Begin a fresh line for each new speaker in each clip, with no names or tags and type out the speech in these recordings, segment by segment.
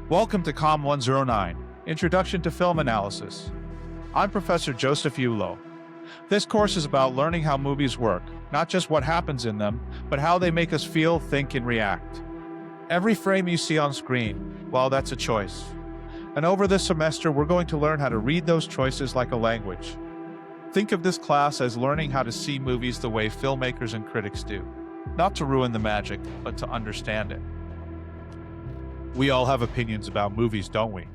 Welcome to COM109, Introduction to Film Analysis. I'm Professor Joseph Eulo. This course is about learning how movies work, not just what happens in them, but how they make us feel, think, and react. Every frame you see on screen, well, that's a choice. And over this semester, we're going to learn how to read those choices like a language. Think of this class as learning how to see movies the way filmmakers and critics do. Not to ruin the magic, but to understand it. We all have opinions about movies, don't we?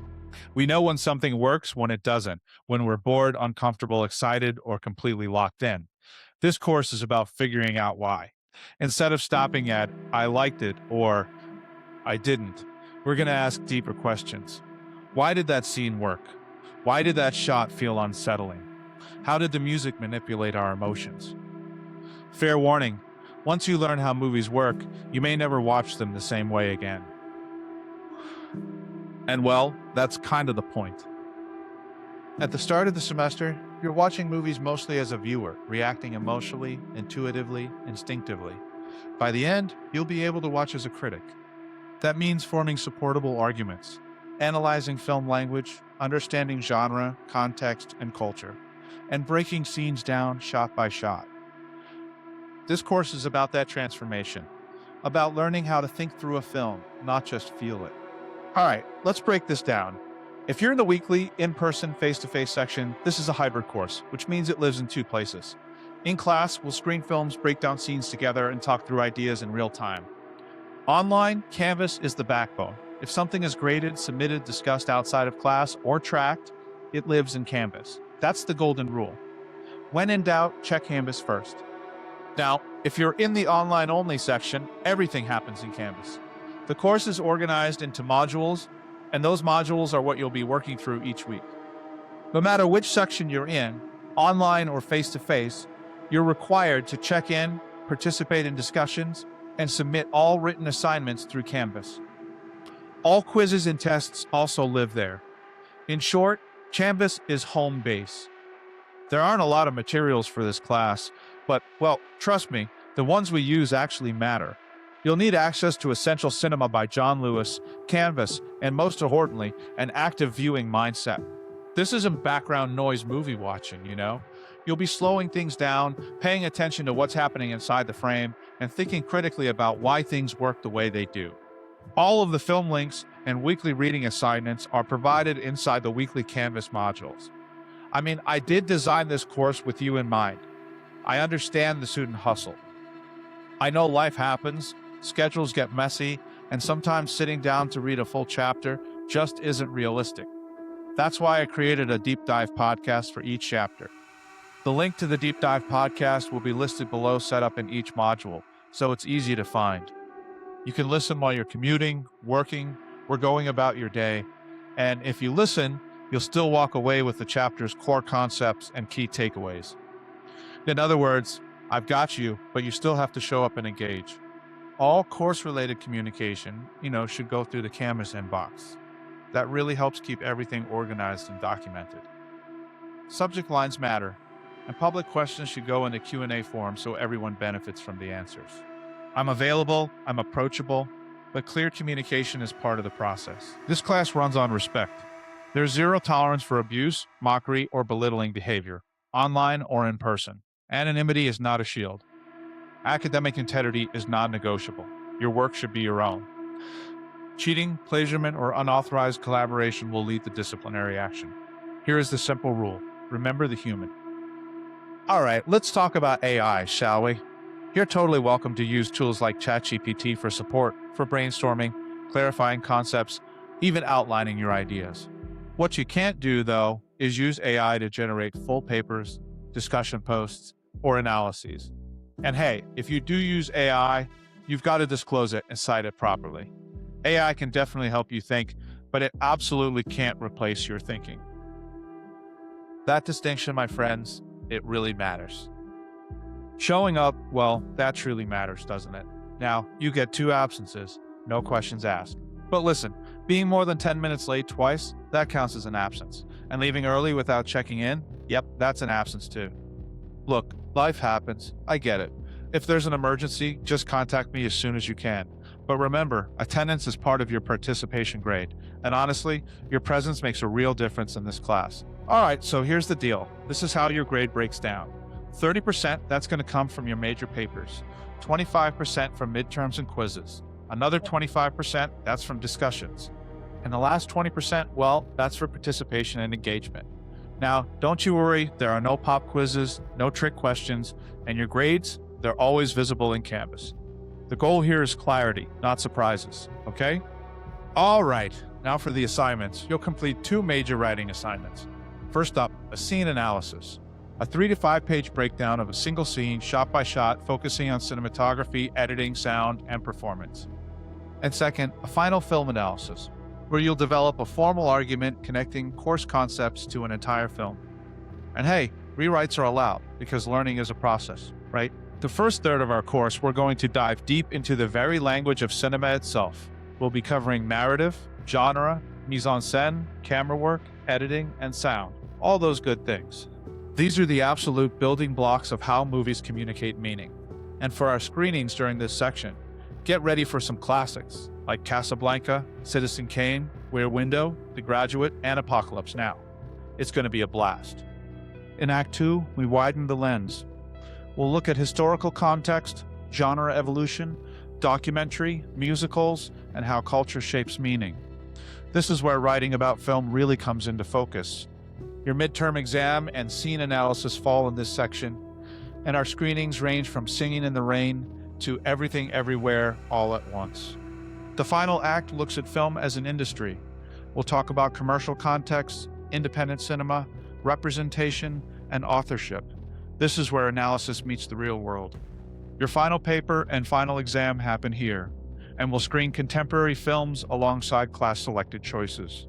We know when something works, when it doesn't, when we're bored, uncomfortable, excited, or completely locked in. This course is about figuring out why. Instead of stopping at, I liked it, or I didn't, we're going to ask deeper questions. Why did that scene work? Why did that shot feel unsettling? How did the music manipulate our emotions? Fair warning, once you learn how movies work, you may never watch them the same way again. And well, that's kind of the point. At the start of the semester, you're watching movies mostly as a viewer, reacting emotionally, intuitively, instinctively. By the end, you'll be able to watch as a critic. That means forming supportable arguments, analyzing film language, understanding genre, context, and culture, and breaking scenes down shot by shot. This course is about that transformation, about learning how to think through a film, not just feel it. All right, let's break this down. If you're in the weekly, in-person, face-to-face section, this is a hybrid course, which means it lives in two places. In class, we'll screen films, break down scenes together, and talk through ideas in real time. Online, Canvas is the backbone. If something is graded, submitted, discussed outside of class, or tracked, it lives in Canvas. That's the golden rule. When in doubt, check Canvas first. Now, if you're in the online-only section, everything happens in Canvas. The course is organized into modules, and those modules are what you'll be working through each week. No matter which section you're in, online or face-to-face, you're required to check in, participate in discussions, and submit all written assignments through Canvas. All quizzes and tests also live there. In short, Canvas is home base. There aren't a lot of materials for this class, but, well, trust me, the ones we use actually matter. You'll need access to Essential Cinema by John Lewis, Canvas, and most importantly, an active viewing mindset. This isn't background noise movie watching, you know? You'll be slowing things down, paying attention to what's happening inside the frame, and thinking critically about why things work the way they do. All of the film links and weekly reading assignments are provided inside the weekly Canvas modules. I mean, I did design this course with you in mind. I understand the student hustle. I know life happens, schedules get messy, and sometimes sitting down to read a full chapter just isn't realistic. That's why I created a deep dive podcast for each chapter. The link to the deep dive podcast will be listed below, set up in each module, so it's easy to find. You can listen while you're commuting, working, or going about your day, and if you listen, you'll still walk away with the chapter's core concepts and key takeaways. In other words, I've got you, but you still have to show up and engage. All course-related communication, should go through the Canvas inbox. That really helps keep everything organized and documented. Subject lines matter, and public questions should go in the Q&A forum so everyone benefits from the answers. I'm available, I'm approachable, but clear communication is part of the process. This class runs on respect. There's zero tolerance for abuse, mockery, or belittling behavior, online or in person. Anonymity is not a shield. Academic integrity is non-negotiable. Your work should be your own. Cheating, plagiarism, or unauthorized collaboration will lead to disciplinary action. Here is the simple rule. Remember the human. All right, let's talk about AI, shall we? You're totally welcome to use tools like ChatGPT for support, for brainstorming, clarifying concepts, even outlining your ideas. What you can't do, though, is use AI to generate full papers, discussion posts, or analyses. And hey, if you do use AI, you've got to disclose it and cite it properly. AI can definitely help you think, but it absolutely can't replace your thinking. That distinction, my friends, it really matters. Showing up, well, that truly matters, doesn't it? Now, you get 2 absences, no questions asked. But listen, being more than 10 minutes late twice, that counts as an absence. And leaving early without checking in, yep, that's an absence too. Look, life happens, I get it. If there's an emergency, just contact me as soon as you can. But remember, attendance is part of your participation grade. And honestly, your presence makes a real difference in this class. All right, so here's the deal. This is how your grade breaks down. 30%, that's going to come from your major papers. 25% from midterms and quizzes. Another 25%, that's from discussions. And the last 20%, well, that's for participation and engagement. Now, don't you worry, there are no pop quizzes, no trick questions, and your grades, they're always visible in Canvas. The goal here is clarity, not surprises, okay? All right, now for the assignments. You'll complete 2 major writing assignments. First up, a scene analysis. A 3 to 5 page breakdown of a single scene, shot by shot, focusing on cinematography, editing, sound, and performance. And second, a final film analysis, where you'll develop a formal argument connecting course concepts to an entire film. And hey, rewrites are allowed because learning is a process, right? The first third of our course, we're going to dive deep into the very language of cinema itself. We'll be covering narrative, genre, mise-en-scène, camera work, editing, and sound. All those good things. These are the absolute building blocks of how movies communicate meaning. And for our screenings during this section, get ready for some classics like Casablanca, Citizen Kane, Rear Window, The Graduate, and Apocalypse Now. It's going to be a blast. In Act 2, we widen the lens. We'll look at historical context, genre evolution, documentary, musicals, and how culture shapes meaning. This is where writing about film really comes into focus. Your midterm exam and scene analysis fall in this section, and our screenings range from Singing in the Rain to Everything Everywhere All at Once. The final act looks at film as an industry. We'll talk about commercial context, independent cinema, representation, and authorship. This is where analysis meets the real world. Your final paper and final exam happen here, and we'll screen contemporary films alongside class-selected choices.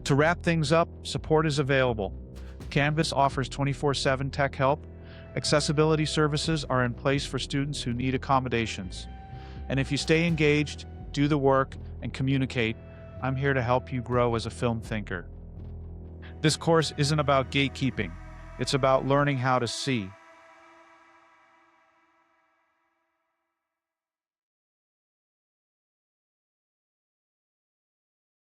To wrap things up, support is available. Canvas offers 24/7 tech help. Accessibility services are in place for students who need accommodations. And if you stay engaged, do the work, and communicate, I'm here to help you grow as a film thinker. This course isn't about gatekeeping. It's about learning how to see,